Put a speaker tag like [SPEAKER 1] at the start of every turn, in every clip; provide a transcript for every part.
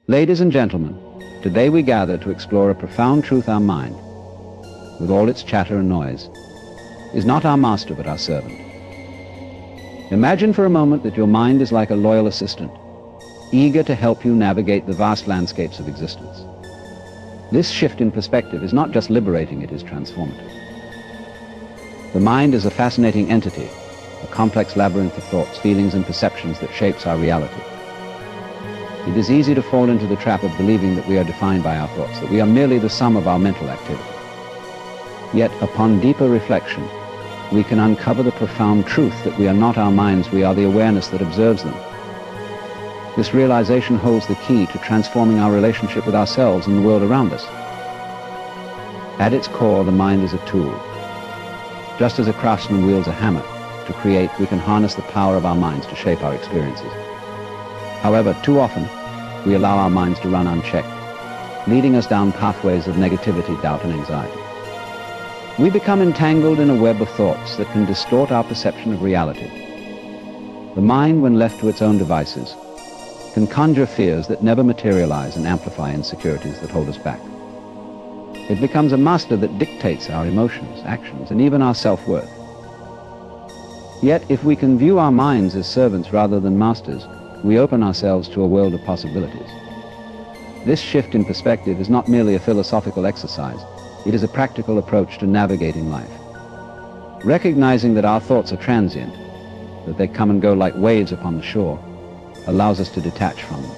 [SPEAKER 1] Ladies and gentlemen, today we gather to explore a profound truth. Our mind, with all its chatter and noise, is not our master but our servant. Imagine for a moment that your mind is like a loyal assistant, eager to help you navigate the vast landscapes of existence. This shift in perspective is not just liberating, it is transformative. The mind is a fascinating entity, a complex labyrinth of thoughts, feelings, and perceptions that shapes our reality. It is easy to fall into the trap of believing that we are defined by our thoughts, that we are merely the sum of our mental activity. Yet, upon deeper reflection, we can uncover the profound truth that we are not our minds, we are the awareness that observes them. This realization holds the key to transforming our relationship with ourselves and the world around us. At its core, the mind is a tool. Just as a craftsman wields a hammer to create, we can harness the power of our minds to shape our experiences. However, too often, we allow our minds to run unchecked, leading us down pathways of negativity, doubt, and anxiety. We become entangled in a web of thoughts that can distort our perception of reality. The mind, when left to its own devices, can conjure fears that never materialize and amplify insecurities that hold us back. It becomes a master that dictates our emotions, actions, and even our self-worth. Yet, if we can view our minds as servants rather than masters, we open ourselves to a world of possibilities. This shift in perspective is not merely a philosophical exercise, it is a practical approach to navigating life. Recognizing that our thoughts are transient, that they come and go like waves upon the shore, allows us to detach from them.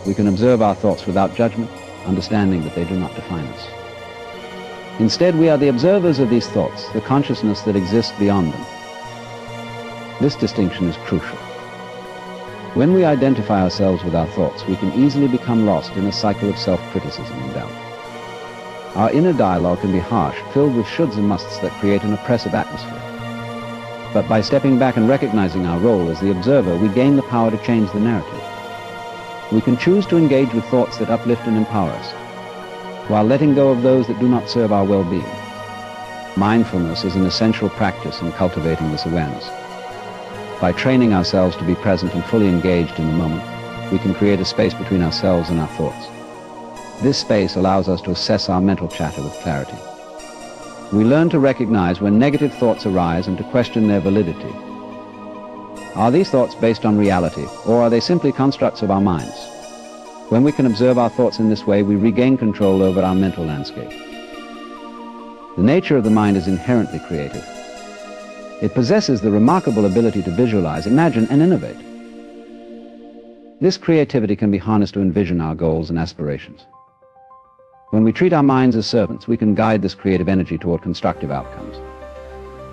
[SPEAKER 1] We can observe our thoughts without judgment, understanding that they do not define us. Instead, we are the observers of these thoughts, the consciousness that exists beyond them. This distinction is crucial. When we identify ourselves with our thoughts, we can easily become lost in a cycle of self-criticism and doubt. Our inner dialogue can be harsh, filled with shoulds and musts that create an oppressive atmosphere. But by stepping back and recognizing our role as the observer, we gain the power to change the narrative. We can choose to engage with thoughts that uplift and empower us, while letting go of those that do not serve our well-being. Mindfulness is an essential practice in cultivating this awareness. By training ourselves to be present and fully engaged in the moment, we can create a space between ourselves and our thoughts. This space allows us to assess our mental chatter with clarity. We learn to recognize when negative thoughts arise and to question their validity. Are these thoughts based on reality, or are they simply constructs of our minds? When we can observe our thoughts in this way, we regain control over our mental landscape. The nature of the mind is inherently creative. It possesses the remarkable ability to visualize, imagine, and innovate. This creativity can be harnessed to envision our goals and aspirations. When we treat our minds as servants, we can guide this creative energy toward constructive outcomes.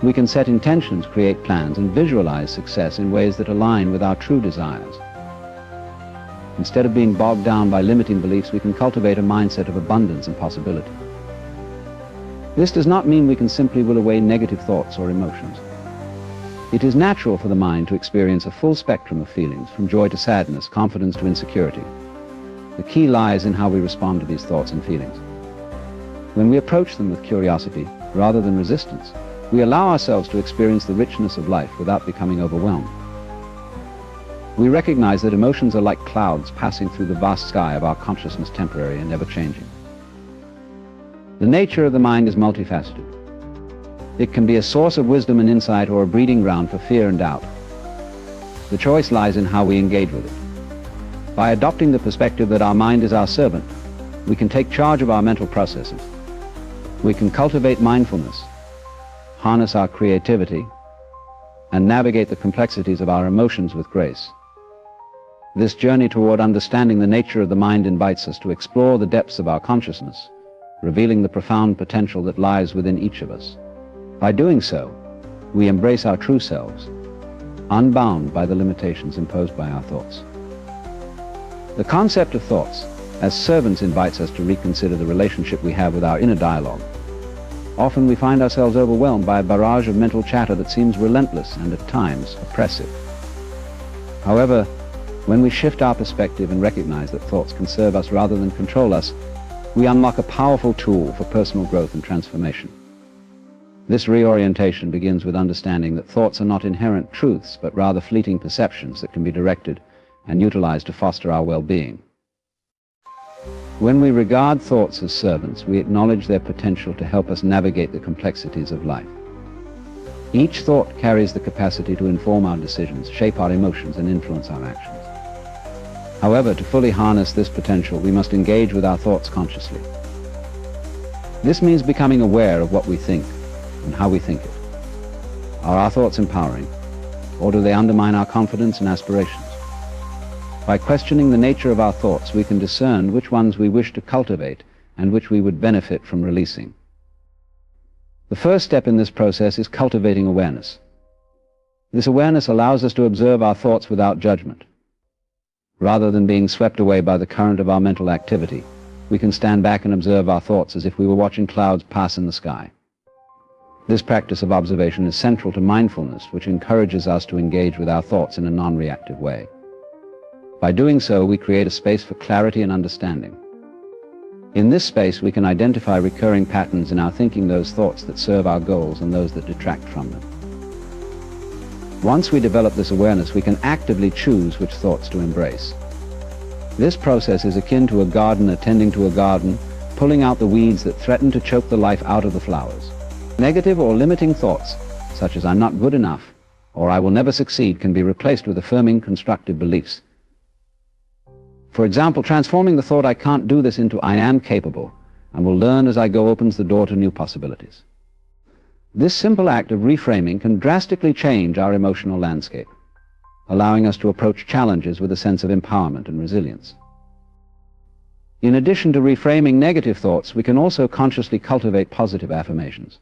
[SPEAKER 1] We can set intentions, create plans, and visualize success in ways that align with our true desires. Instead of being bogged down by limiting beliefs, we can cultivate a mindset of abundance and possibility. This does not mean we can simply will away negative thoughts or emotions. It is natural for the mind to experience a full spectrum of feelings, from joy to sadness, confidence to insecurity. The key lies in how we respond to these thoughts and feelings. When we approach them with curiosity rather than resistance, we allow ourselves to experience the richness of life without becoming overwhelmed. We recognize that emotions are like clouds passing through the vast sky of our consciousness, temporary and ever-changing. The nature of the mind is multifaceted. It can be a source of wisdom and insight, or a breeding ground for fear and doubt. The choice lies in how we engage with it. By adopting the perspective that our mind is our servant, we can take charge of our mental processes. We can cultivate mindfulness, harness our creativity, and navigate the complexities of our emotions with grace. This journey toward understanding the nature of the mind invites us to explore the depths of our consciousness, revealing the profound potential that lies within each of us. By doing so, we embrace our true selves, unbound by the limitations imposed by our thoughts. The concept of thoughts as servants invites us to reconsider the relationship we have with our inner dialogue. Often we find ourselves overwhelmed by a barrage of mental chatter that seems relentless and at times oppressive. However, when we shift our perspective and recognize that thoughts can serve us rather than control us, we unlock a powerful tool for personal growth and transformation. This reorientation begins with understanding that thoughts are not inherent truths, but rather fleeting perceptions that can be directed and utilized to foster our well-being. When we regard thoughts as servants, we acknowledge their potential to help us navigate the complexities of life. Each thought carries the capacity to inform our decisions, shape our emotions, and influence our actions. However, to fully harness this potential, we must engage with our thoughts consciously. This means becoming aware of what we think and how we think it. Are our thoughts empowering, or do they undermine our confidence and aspirations? By questioning the nature of our thoughts, we can discern which ones we wish to cultivate and which we would benefit from releasing. The first step in this process is cultivating awareness. This awareness allows us to observe our thoughts without judgment. Rather than being swept away by the current of our mental activity, we can stand back and observe our thoughts as if we were watching clouds pass in the sky. This practice of observation is central to mindfulness, which encourages us to engage with our thoughts in a non-reactive way. By doing so, we create a space for clarity and understanding. In this space, we can identify recurring patterns in our thinking, those thoughts that serve our goals and those that detract from them. Once we develop this awareness, we can actively choose which thoughts to embrace. This process is akin to a gardener tending to a garden, pulling out the weeds that threaten to choke the life out of the flowers. Negative or limiting thoughts, such as "I'm not good enough" or "I will never succeed," can be replaced with affirming, constructive beliefs. For example, transforming the thought "I can't do this" into "I am capable and will learn as I go" opens the door to new possibilities. This simple act of reframing can drastically change our emotional landscape, allowing us to approach challenges with a sense of empowerment and resilience. In addition to reframing negative thoughts, we can also consciously cultivate positive affirmations.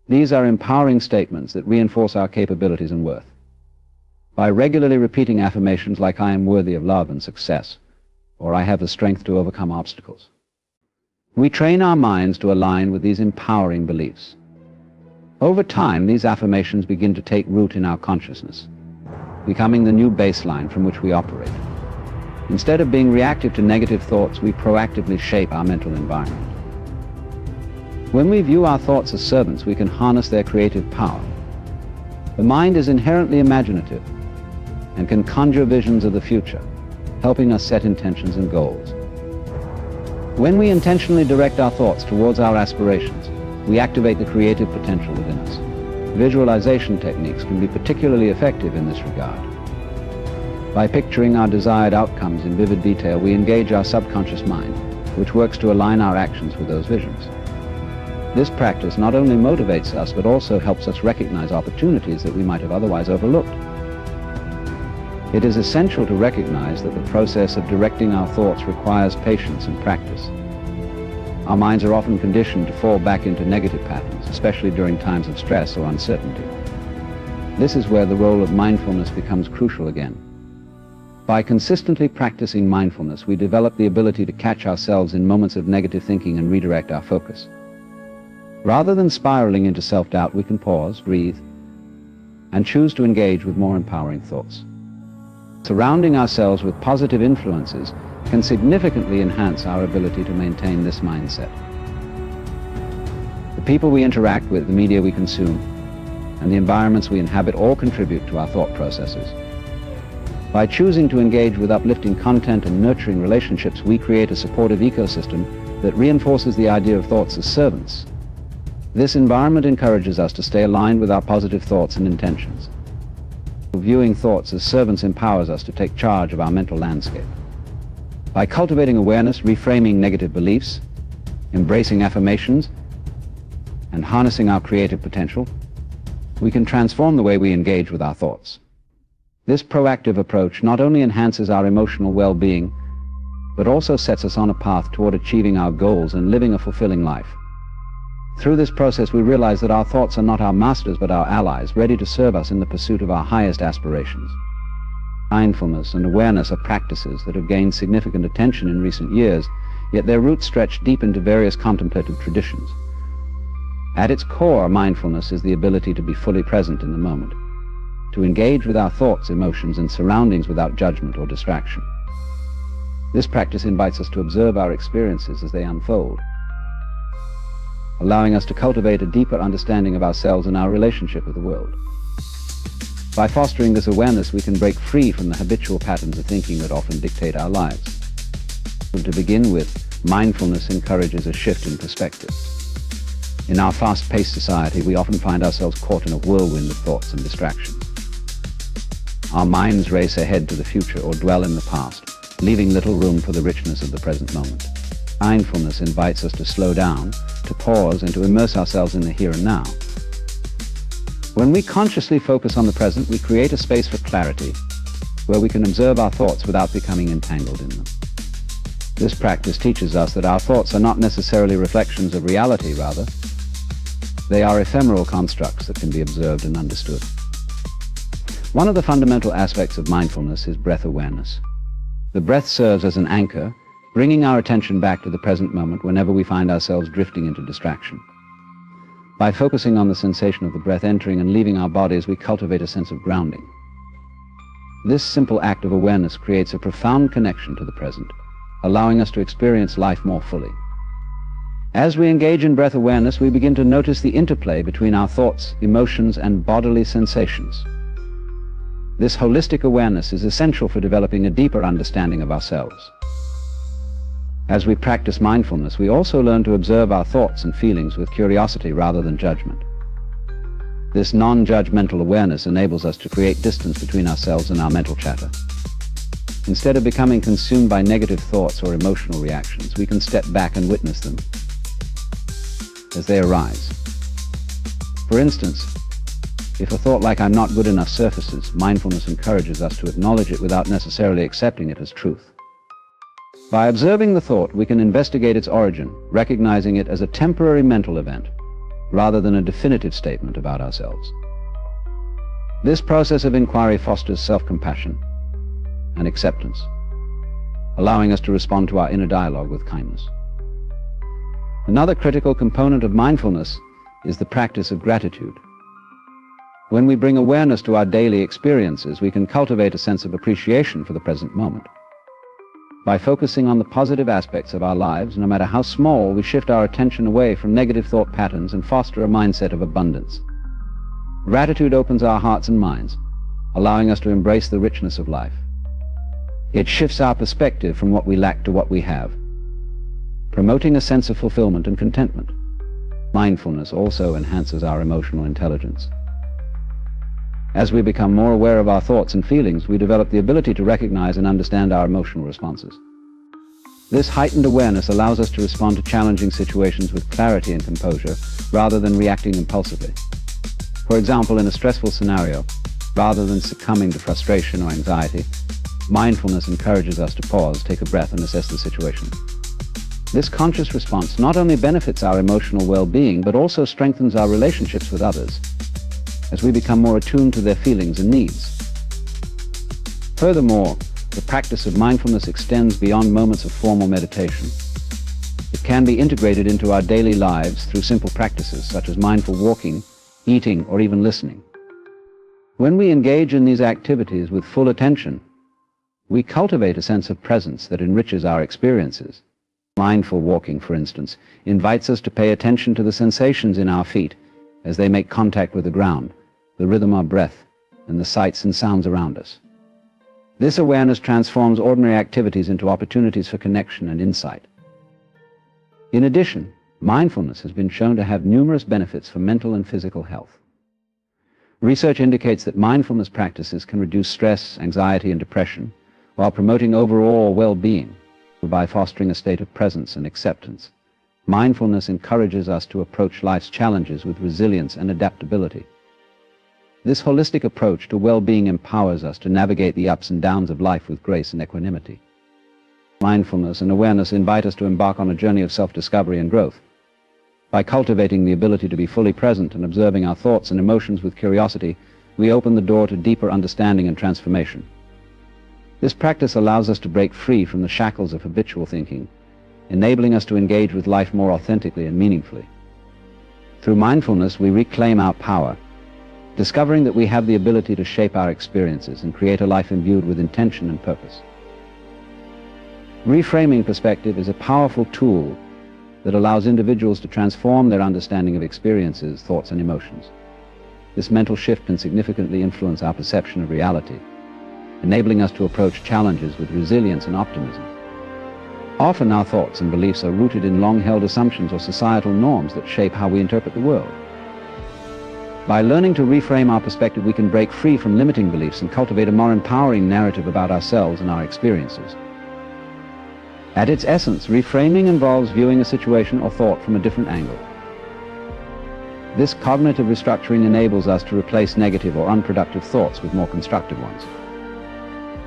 [SPEAKER 1] These are empowering statements that reinforce our capabilities and worth. By regularly repeating affirmations like "I am worthy of love and success," or "I have the strength to overcome obstacles," we train our minds to align with these empowering beliefs. Over time, these affirmations begin to take root in our consciousness, becoming the new baseline from which we operate. Instead of being reactive to negative thoughts, we proactively shape our mental environment. When we view our thoughts as servants, we can harness their creative power. The mind is inherently imaginative and can conjure visions of the future, helping us set intentions and goals. When we intentionally direct our thoughts towards our aspirations, we activate the creative potential within us. Visualization techniques can be particularly effective in this regard. By picturing our desired outcomes in vivid detail, we engage our subconscious mind, which works to align our actions with those visions. This practice not only motivates us, but also helps us recognize opportunities that we might have otherwise overlooked. It is essential to recognize that the process of directing our thoughts requires patience and practice. Our minds are often conditioned to fall back into negative patterns, especially during times of stress or uncertainty. This is where the role of mindfulness becomes crucial again. By consistently practicing mindfulness, we develop the ability to catch ourselves in moments of negative thinking and redirect our focus. Rather than spiraling into self-doubt, we can pause, breathe, and choose to engage with more empowering thoughts. Surrounding ourselves with positive influences can significantly enhance our ability to maintain this mindset. The people we interact with, the media we consume, and the environments we inhabit all contribute to our thought processes. By choosing to engage with uplifting content and nurturing relationships, we create a supportive ecosystem that reinforces the idea of thoughts as servants. This environment encourages us to stay aligned with our positive thoughts and intentions. Viewing thoughts as servants empowers us to take charge of our mental landscape. By cultivating awareness, reframing negative beliefs, embracing affirmations, and harnessing our creative potential, we can transform the way we engage with our thoughts. This proactive approach not only enhances our emotional well-being, but also sets us on a path toward achieving our goals and living a fulfilling life. Through this process, we realize that our thoughts are not our masters, but our allies, ready to serve us in the pursuit of our highest aspirations. Mindfulness and awareness are practices that have gained significant attention in recent years, yet their roots stretch deep into various contemplative traditions. At its core, mindfulness is the ability to be fully present in the moment, to engage with our thoughts, emotions, and surroundings without judgment or distraction. This practice invites us to observe our experiences as they unfold, allowing us to cultivate a deeper understanding of ourselves and our relationship with the world. By fostering this awareness, we can break free from the habitual patterns of thinking that often dictate our lives. To begin with, mindfulness encourages a shift in perspective. In our fast-paced society, we often find ourselves caught in a whirlwind of thoughts and distractions. Our minds race ahead to the future or dwell in the past, leaving little room for the richness of the present moment. Mindfulness invites us to slow down, to pause, and to immerse ourselves in the here and now. When we consciously focus on the present, we create a space for clarity, where we can observe our thoughts without becoming entangled in them. This practice teaches us that our thoughts are not necessarily reflections of reality, rather. They are ephemeral constructs that can be observed and understood. One of the fundamental aspects of mindfulness is breath awareness. The breath serves as an anchor, bringing our attention back to the present moment whenever we find ourselves drifting into distraction. By focusing on the sensation of the breath entering and leaving our bodies, we cultivate a sense of grounding. This simple act of awareness creates a profound connection to the present, allowing us to experience life more fully. As we engage in breath awareness, we begin to notice the interplay between our thoughts, emotions, and bodily sensations. This holistic awareness is essential for developing a deeper understanding of ourselves. As we practice mindfulness, we also learn to observe our thoughts and feelings with curiosity rather than judgment. This non-judgmental awareness enables us to create distance between ourselves and our mental chatter. Instead of becoming consumed by negative thoughts or emotional reactions, we can step back and witness them as they arise. For instance, if a thought like "I'm not good enough" surfaces, mindfulness encourages us to acknowledge it without necessarily accepting it as truth. By observing the thought, we can investigate its origin, recognizing it as a temporary mental event, rather than a definitive statement about ourselves. This process of inquiry fosters self-compassion and acceptance, allowing us to respond to our inner dialogue with kindness. Another critical component of mindfulness is the practice of gratitude. When we bring awareness to our daily experiences, we can cultivate a sense of appreciation for the present moment. By focusing on the positive aspects of our lives, no matter how small, we shift our attention away from negative thought patterns and foster a mindset of abundance. Gratitude opens our hearts and minds, allowing us to embrace the richness of life. It shifts our perspective from what we lack to what we have, promoting a sense of fulfillment and contentment. Mindfulness also enhances our emotional intelligence. As we become more aware of our thoughts and feelings, we develop the ability to recognize and understand our emotional responses. This heightened awareness allows us to respond to challenging situations with clarity and composure, rather than reacting impulsively. For example, in a stressful scenario, rather than succumbing to frustration or anxiety, mindfulness encourages us to pause, take a breath, and assess the situation. This conscious response not only benefits our emotional well-being, but also strengthens our relationships with others, as we become more attuned to their feelings and needs. Furthermore, the practice of mindfulness extends beyond moments of formal meditation. It can be integrated into our daily lives through simple practices such as mindful walking, eating, or even listening. When we engage in these activities with full attention, we cultivate a sense of presence that enriches our experiences. Mindful walking, for instance, invites us to pay attention to the sensations in our feet as they make contact with the ground, the rhythm of breath, and the sights and sounds around us. This awareness transforms ordinary activities into opportunities for connection and insight. In addition, mindfulness has been shown to have numerous benefits for mental and physical health. Research indicates that mindfulness practices can reduce stress, anxiety, and depression, while promoting overall well-being by fostering a state of presence and acceptance. Mindfulness encourages us to approach life's challenges with resilience and adaptability. This holistic approach to well-being empowers us to navigate the ups and downs of life with grace and equanimity. Mindfulness and awareness invite us to embark on a journey of self-discovery and growth. By cultivating the ability to be fully present and observing our thoughts and emotions with curiosity, we open the door to deeper understanding and transformation. This practice allows us to break free from the shackles of habitual thinking, enabling us to engage with life more authentically and meaningfully. Through mindfulness, we reclaim our power, discovering that we have the ability to shape our experiences and create a life imbued with intention and purpose. Reframing perspective is a powerful tool that allows individuals to transform their understanding of experiences, thoughts, and emotions. This mental shift can significantly influence our perception of reality, enabling us to approach challenges with resilience and optimism. Often our thoughts and beliefs are rooted in long-held assumptions or societal norms that shape how we interpret the world. By learning to reframe our perspective, we can break free from limiting beliefs and cultivate a more empowering narrative about ourselves and our experiences. At its essence, reframing involves viewing a situation or thought from a different angle. This cognitive restructuring enables us to replace negative or unproductive thoughts with more constructive ones.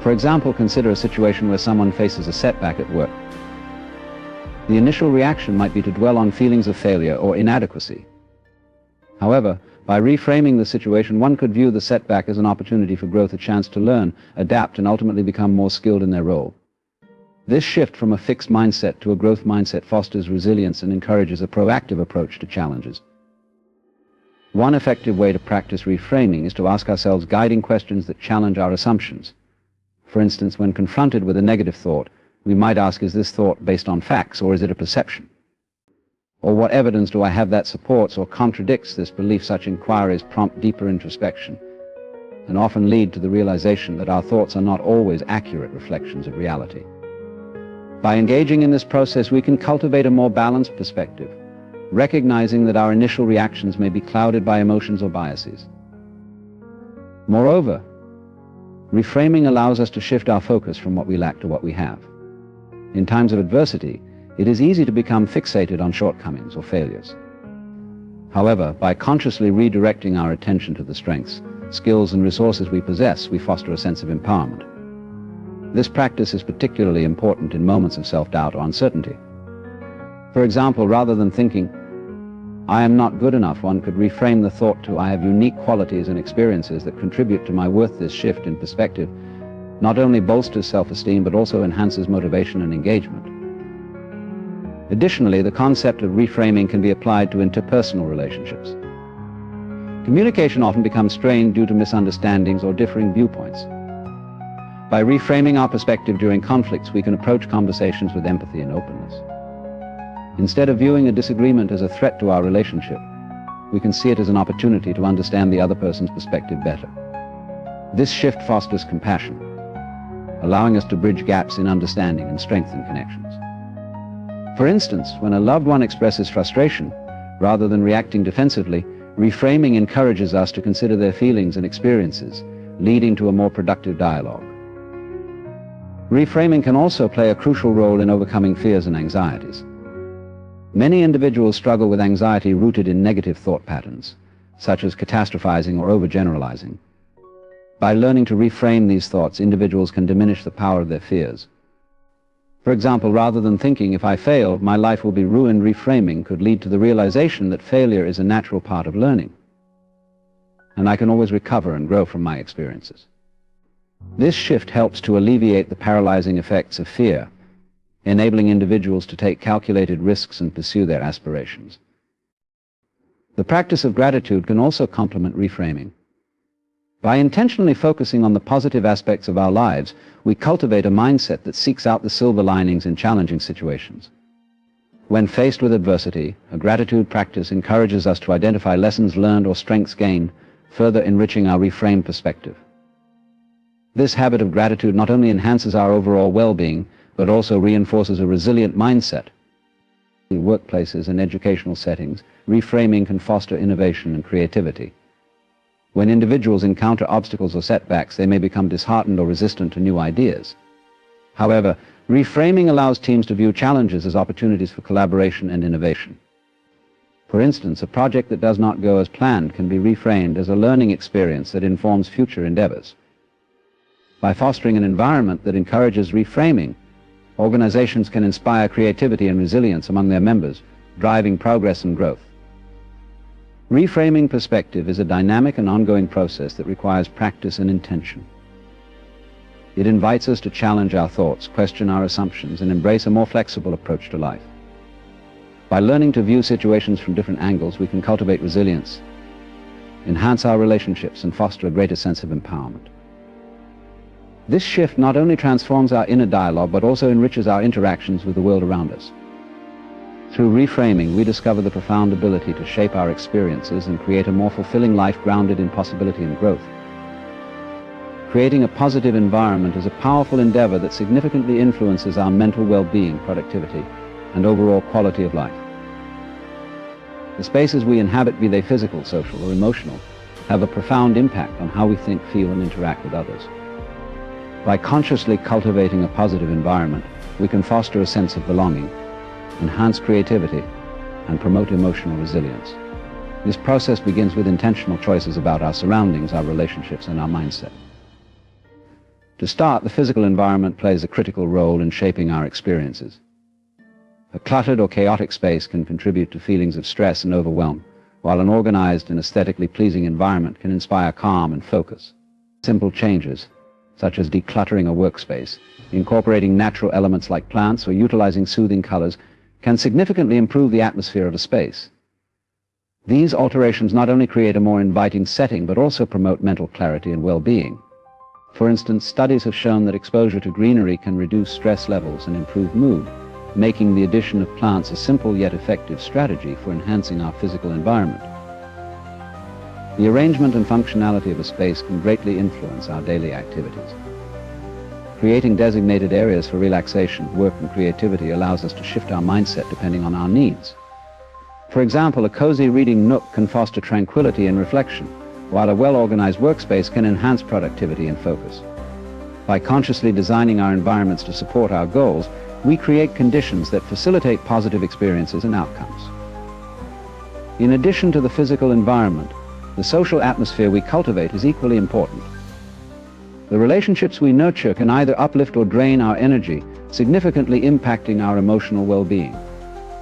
[SPEAKER 1] For example, consider a situation where someone faces a setback at work. The initial reaction might be to dwell on feelings of failure or inadequacy. However, by reframing the situation, one could view the setback as an opportunity for growth, a chance to learn, adapt, and ultimately become more skilled in their role. This shift from a fixed mindset to a growth mindset fosters resilience and encourages a proactive approach to challenges. One effective way to practice reframing is to ask ourselves guiding questions that challenge our assumptions. For instance, when confronted with a negative thought, we might ask, is this thought based on facts or is it a perception? Or what evidence do I have that supports or contradicts this belief? Such inquiries prompt deeper introspection and often lead to the realization that our thoughts are not always accurate reflections of reality. By engaging in this process, we can cultivate a more balanced perspective, recognizing that our initial reactions may be clouded by emotions or biases. Moreover, reframing allows us to shift our focus from what we lack to what we have. In times of adversity, it is easy to become fixated on shortcomings or failures. However, by consciously redirecting our attention to the strengths, skills, and resources we possess, we foster a sense of empowerment. This practice is particularly important in moments of self-doubt or uncertainty. For example, rather than thinking, I am not good enough, one could reframe the thought to, I have unique qualities and experiences that contribute to my worth. This shift in perspective not only bolsters self-esteem, but also enhances motivation and engagement. Additionally, the concept of reframing can be applied to interpersonal relationships. Communication often becomes strained due to misunderstandings or differing viewpoints. By reframing our perspective during conflicts, we can approach conversations with empathy and openness. Instead of viewing a disagreement as a threat to our relationship, we can see it as an opportunity to understand the other person's perspective better. This shift fosters compassion, allowing us to bridge gaps in understanding and strengthen connections. For instance, when a loved one expresses frustration, rather than reacting defensively, reframing encourages us to consider their feelings and experiences, leading to a more productive dialogue. Reframing can also play a crucial role in overcoming fears and anxieties. Many individuals struggle with anxiety rooted in negative thought patterns, such as catastrophizing or overgeneralizing. By learning to reframe these thoughts, individuals can diminish the power of their fears. For example, rather than thinking, if I fail, my life will be ruined, reframing could lead to the realization that failure is a natural part of learning, and I can always recover and grow from my experiences. This shift helps to alleviate the paralyzing effects of fear, enabling individuals to take calculated risks and pursue their aspirations. The practice of gratitude can also complement reframing. By intentionally focusing on the positive aspects of our lives, we cultivate a mindset that seeks out the silver linings in challenging situations. When faced with adversity, a gratitude practice encourages us to identify lessons learned or strengths gained, further enriching our reframed perspective. This habit of gratitude not only enhances our overall well-being, but also reinforces a resilient mindset. In workplaces and educational settings, reframing can foster innovation and creativity. When individuals encounter obstacles or setbacks, they may become disheartened or resistant to new ideas. However, reframing allows teams to view challenges as opportunities for collaboration and innovation. For instance, a project that does not go as planned can be reframed as a learning experience that informs future endeavors. By fostering an environment that encourages reframing, organizations can inspire creativity and resilience among their members, driving progress and growth. Reframing perspective is a dynamic and ongoing process that requires practice and intention. It invites us to challenge our thoughts, question our assumptions, and embrace a more flexible approach to life. By learning to view situations from different angles, we can cultivate resilience, enhance our relationships, and foster a greater sense of empowerment. This shift not only transforms our inner dialogue, but also enriches our interactions with the world around us. Through reframing, we discover the profound ability to shape our experiences and create a more fulfilling life grounded in possibility and growth. Creating a positive environment is a powerful endeavor that significantly influences our mental well-being, productivity, and overall quality of life. The spaces we inhabit, be they physical, social, or emotional, have a profound impact on how we think, feel, and interact with others. By consciously cultivating a positive environment, we can foster a sense of belonging, enhance creativity, and promote emotional resilience. This process begins with intentional choices about our surroundings, our relationships, and our mindset. To start, the physical environment plays a critical role in shaping our experiences. A cluttered or chaotic space can contribute to feelings of stress and overwhelm, while an organized and aesthetically pleasing environment can inspire calm and focus. Simple changes, such as decluttering a workspace, incorporating natural elements like plants, or utilizing soothing colors, can significantly improve the atmosphere of a space. These alterations not only create a more inviting setting, but also promote mental clarity and well-being. For instance, studies have shown that exposure to greenery can reduce stress levels and improve mood, making the addition of plants a simple yet effective strategy for enhancing our physical environment. The arrangement and functionality of a space can greatly influence our daily activities. Creating designated areas for relaxation, work, and creativity allows us to shift our mindset depending on our needs. For example, a cozy reading nook can foster tranquility and reflection, while a well-organized workspace can enhance productivity and focus. By consciously designing our environments to support our goals, we create conditions that facilitate positive experiences and outcomes. In addition to the physical environment, the social atmosphere we cultivate is equally important. The relationships we nurture can either uplift or drain our energy, significantly impacting our emotional well-being.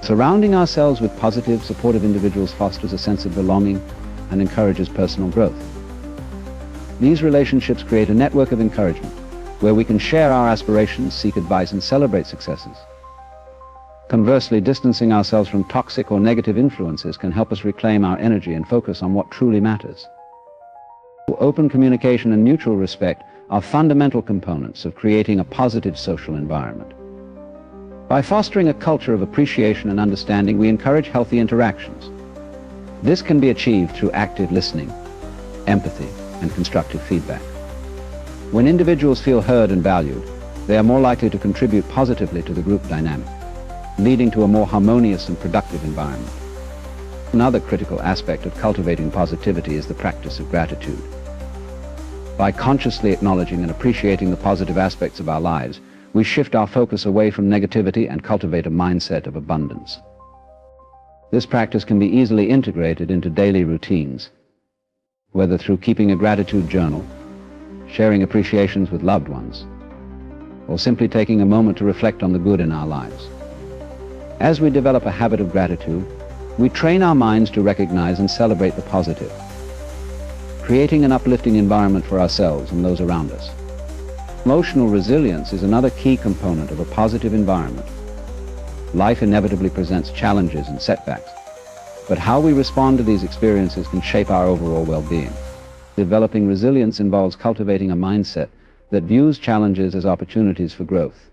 [SPEAKER 1] Surrounding ourselves with positive, supportive individuals fosters a sense of belonging and encourages personal growth. These relationships create a network of encouragement, where we can share our aspirations, seek advice, and celebrate successes. Conversely, distancing ourselves from toxic or negative influences can help us reclaim our energy and focus on what truly matters. Open communication and mutual respect are fundamental components of creating a positive social environment. By fostering a culture of appreciation and understanding, we encourage healthy interactions. This can be achieved through active listening, empathy, and constructive feedback. When individuals feel heard and valued, they are more likely to contribute positively to the group dynamic, leading to a more harmonious and productive environment. Another critical aspect of cultivating positivity is the practice of gratitude. By consciously acknowledging and appreciating the positive aspects of our lives, we shift our focus away from negativity and cultivate a mindset of abundance. This practice can be easily integrated into daily routines, whether through keeping a gratitude journal, sharing appreciations with loved ones, or simply taking a moment to reflect on the good in our lives. As we develop a habit of gratitude, we train our minds to recognize and celebrate the positive, creating an uplifting environment for ourselves and those around us. Emotional resilience is another key component of a positive environment. Life inevitably presents challenges and setbacks, but how we respond to these experiences can shape our overall well-being. Developing resilience involves cultivating a mindset that views challenges as opportunities for growth.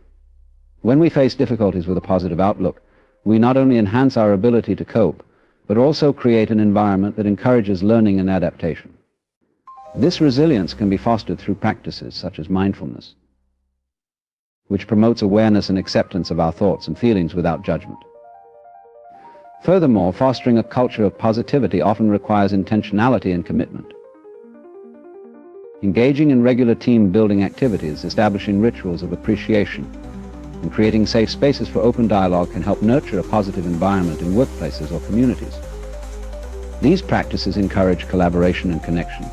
[SPEAKER 1] When we face difficulties with a positive outlook, we not only enhance our ability to cope, but also create an environment that encourages learning and adaptation. This resilience can be fostered through practices such as mindfulness, which promotes awareness and acceptance of our thoughts and feelings without judgment. Furthermore, fostering a culture of positivity often requires intentionality and commitment. Engaging in regular team-building activities, establishing rituals of appreciation, and creating safe spaces for open dialogue can help nurture a positive environment in workplaces or communities. These practices encourage collaboration and connection,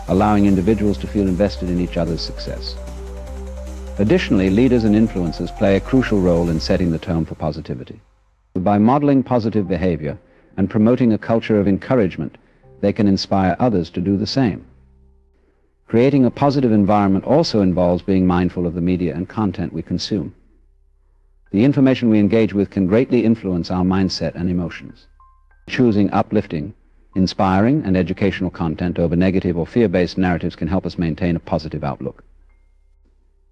[SPEAKER 1] allowing individuals to feel invested in each other's success. Additionally, leaders and influencers play a crucial role in setting the tone for positivity. By modeling positive behavior and promoting a culture of encouragement, they can inspire others to do the same. Creating a positive environment also involves being mindful of the media and content we consume. The information we engage with can greatly influence our mindset and emotions. Choosing uplifting, inspiring, and educational content over negative or fear-based narratives can help us maintain a positive outlook.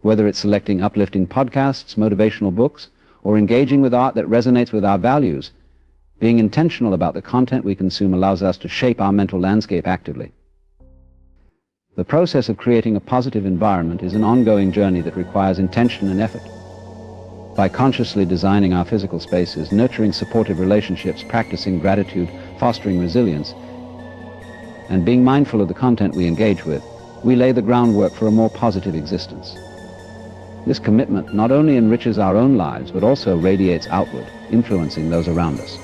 [SPEAKER 1] Whether it's selecting uplifting podcasts, motivational books, or engaging with art that resonates with our values, being intentional about the content we consume allows us to shape our mental landscape actively. The process of creating a positive environment is an ongoing journey that requires intention and effort. By consciously designing our physical spaces, nurturing supportive relationships, practicing gratitude, fostering resilience, and being mindful of the content we engage with, we lay the groundwork for a more positive existence. This commitment not only enriches our own lives, but also radiates outward, influencing those around us.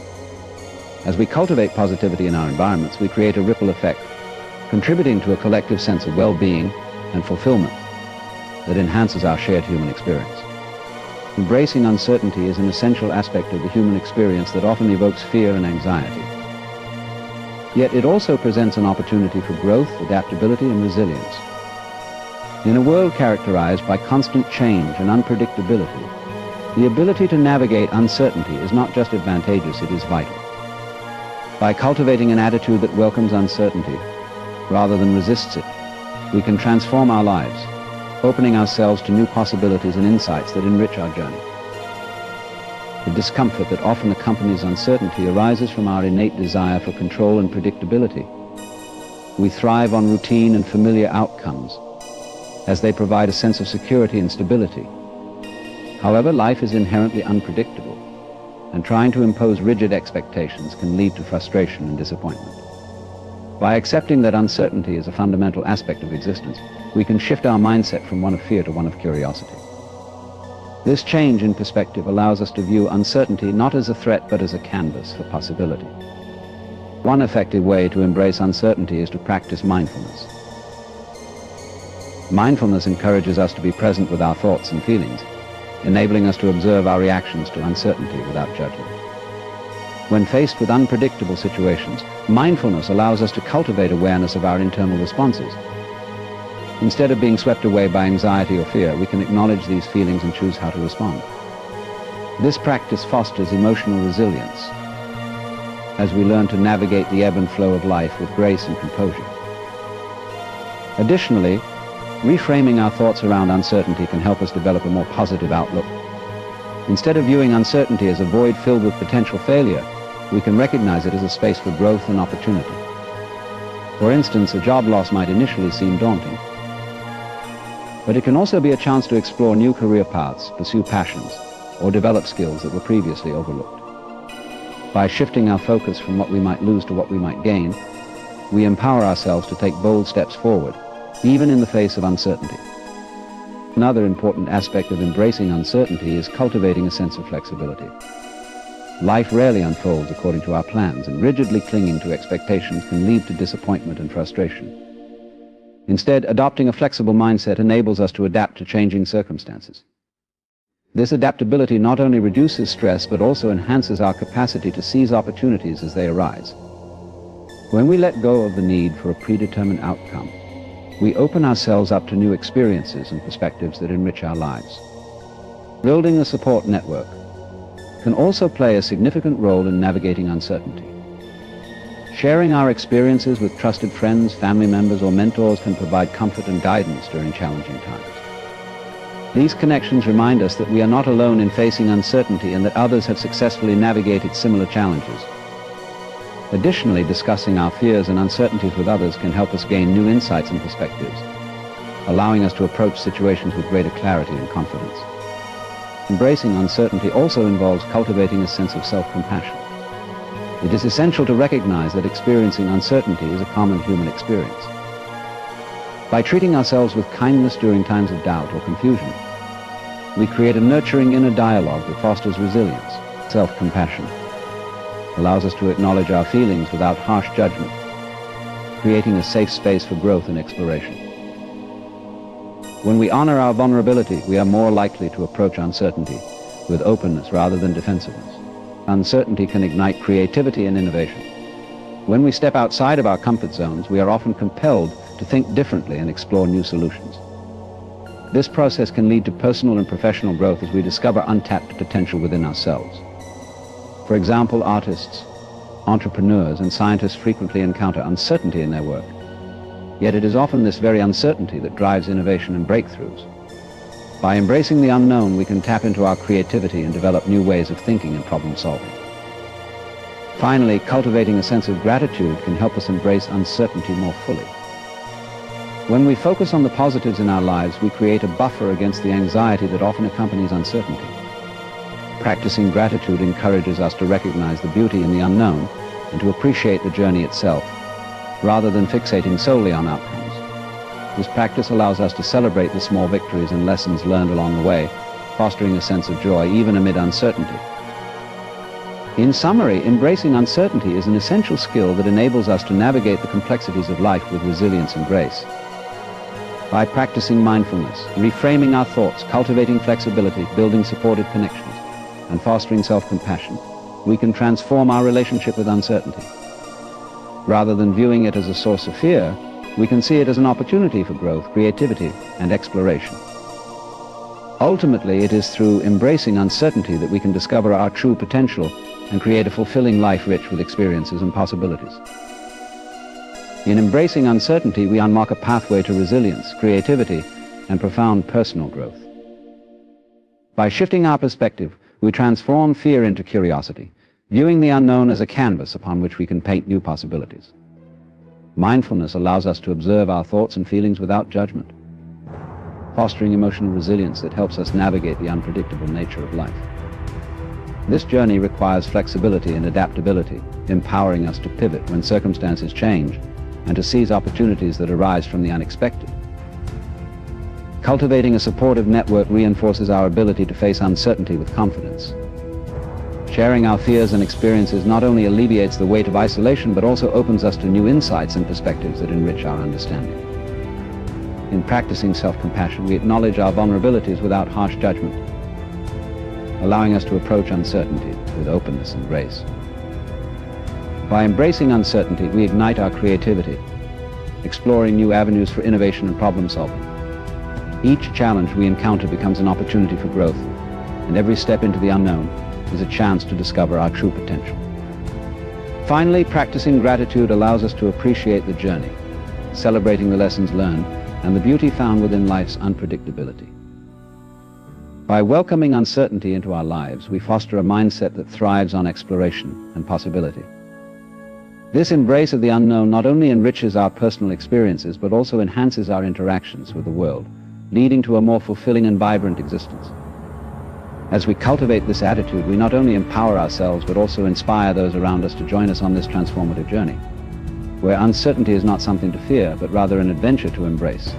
[SPEAKER 1] As we cultivate positivity in our environments, we create a ripple effect, contributing to a collective sense of well-being and fulfillment that enhances our shared human experience. Embracing uncertainty is an essential aspect of the human experience that often evokes fear and anxiety. Yet it also presents an opportunity for growth, adaptability, and resilience. In a world characterized by constant change and unpredictability, the ability to navigate uncertainty is not just advantageous, it is vital. By cultivating an attitude that welcomes uncertainty rather than resists it, we can transform our lives, opening ourselves to new possibilities and insights that enrich our journey. The discomfort that often accompanies uncertainty arises from our innate desire for control and predictability. We thrive on routine and familiar outcomes, as they provide a sense of security and stability. However, life is inherently unpredictable, and trying to impose rigid expectations can lead to frustration and disappointment. By accepting that uncertainty is a fundamental aspect of existence, we can shift our mindset from one of fear to one of curiosity. This change in perspective allows us to view uncertainty not as a threat but as a canvas for possibility. One effective way to embrace uncertainty is to practice mindfulness. Mindfulness encourages us to be present with our thoughts and feelings, enabling us to observe our reactions to uncertainty without judgment. When faced with unpredictable situations, mindfulness allows us to cultivate awareness of our internal responses. Instead of being swept away by anxiety or fear, we can acknowledge these feelings and choose how to respond. This practice fosters emotional resilience as we learn to navigate the ebb and flow of life with grace and composure. Additionally, reframing our thoughts around uncertainty can help us develop a more positive outlook. Instead of viewing uncertainty as a void filled with potential failure, we can recognize it as a space for growth and opportunity. For instance, a job loss might initially seem daunting, but it can also be a chance to explore new career paths, pursue passions, or develop skills that were previously overlooked. By shifting our focus from what we might lose to what we might gain, we empower ourselves to take bold steps forward, even in the face of uncertainty. Another important aspect of embracing uncertainty is cultivating a sense of flexibility. Life rarely unfolds according to our plans, and rigidly clinging to expectations can lead to disappointment and frustration. Instead, adopting a flexible mindset enables us to adapt to changing circumstances. This adaptability not only reduces stress, but also enhances our capacity to seize opportunities as they arise. When we let go of the need for a predetermined outcome, we open ourselves up to new experiences and perspectives that enrich our lives. Building a support network can also play a significant role in navigating uncertainty. Sharing our experiences with trusted friends, family members, or mentors can provide comfort and guidance during challenging times. These connections remind us that we are not alone in facing uncertainty and that others have successfully navigated similar challenges. Additionally, discussing our fears and uncertainties with others can help us gain new insights and perspectives, allowing us to approach situations with greater clarity and confidence. Embracing uncertainty also involves cultivating a sense of self-compassion. It is essential to recognize that experiencing uncertainty is a common human experience. By treating ourselves with kindness during times of doubt or confusion, we create a nurturing inner dialogue that fosters resilience. Self-compassion allows us to acknowledge our feelings without harsh judgment, creating a safe space for growth and exploration. When we honor our vulnerability, we are more likely to approach uncertainty with openness rather than defensiveness. Uncertainty can ignite creativity and innovation. When we step outside of our comfort zones, we are often compelled to think differently and explore new solutions. This process can lead to personal and professional growth as we discover untapped potential within ourselves. For example, artists, entrepreneurs, and scientists frequently encounter uncertainty in their work. Yet it is often this very uncertainty that drives innovation and breakthroughs. By embracing the unknown, we can tap into our creativity and develop new ways of thinking and problem solving. Finally, cultivating a sense of gratitude can help us embrace uncertainty more fully. When we focus on the positives in our lives, we create a buffer against the anxiety that often accompanies uncertainty. Practicing gratitude encourages us to recognize the beauty in the unknown and to appreciate the journey itself, rather than fixating solely on outcomes. This practice allows us to celebrate the small victories and lessons learned along the way, fostering a sense of joy even amid uncertainty. In summary, embracing uncertainty is an essential skill that enables us to navigate the complexities of life with resilience and grace. By practicing mindfulness, reframing our thoughts, cultivating flexibility, building supportive connections, and fostering self-compassion, we can transform our relationship with uncertainty. Rather than viewing it as a source of fear, we can see it as an opportunity for growth, creativity, and exploration. Ultimately, it is through embracing uncertainty that we can discover our true potential and create a fulfilling life rich with experiences and possibilities. In embracing uncertainty, we unlock a pathway to resilience, creativity, and profound personal growth. By shifting our perspective, we transform fear into curiosity, viewing the unknown as a canvas upon which we can paint new possibilities. Mindfulness allows us to observe our thoughts and feelings without judgment, fostering emotional resilience that helps us navigate the unpredictable nature of life. This journey requires flexibility and adaptability, empowering us to pivot when circumstances change and to seize opportunities that arise from the unexpected. Cultivating a supportive network reinforces our ability to face uncertainty with confidence. Sharing our fears and experiences not only alleviates the weight of isolation, but also opens us to new insights and perspectives that enrich our understanding. In practicing self-compassion, we acknowledge our vulnerabilities without harsh judgment, allowing us to approach uncertainty with openness and grace. By embracing uncertainty, we ignite our creativity, exploring new avenues for innovation and problem solving. Each challenge we encounter becomes an opportunity for growth, and every step into the unknown is a chance to discover our true potential. Finally, practicing gratitude allows us to appreciate the journey, celebrating the lessons learned and the beauty found within life's unpredictability. By welcoming uncertainty into our lives, we foster a mindset that thrives on exploration and possibility. This embrace of the unknown not only enriches our personal experiences, but also enhances our interactions with the world, leading to a more fulfilling and vibrant existence. As we cultivate this attitude, we not only empower ourselves, but also inspire those around us to join us on this transformative journey, where uncertainty is not something to fear, but rather an adventure to embrace.